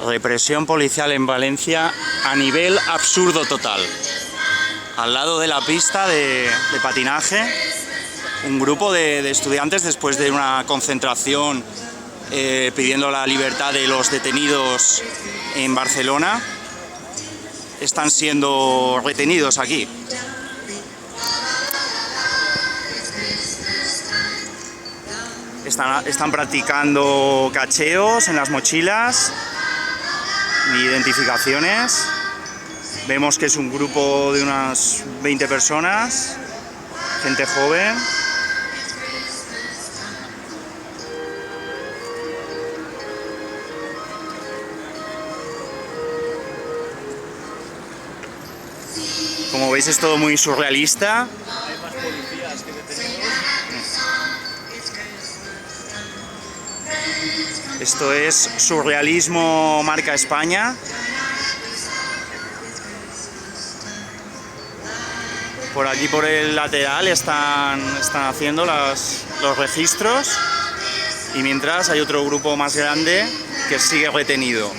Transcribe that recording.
Represión policial en Valencia a nivel absurdo total. Al lado de la pista de patinaje, un grupo de estudiantes, después de una concentración pidiendo la libertad de los detenidos en Barcelona, están siendo retenidos aquí. Están practicando cacheos en las mochilas, identificaciones. Vemos que es un grupo de unas 20 personas, gente joven. Como veis, es todo muy surrealista. Hay más policías que detenidos. Esto es surrealismo marca España. Por aquí, por el lateral, están haciendo los registros, y mientras hay otro grupo más grande que sigue retenido.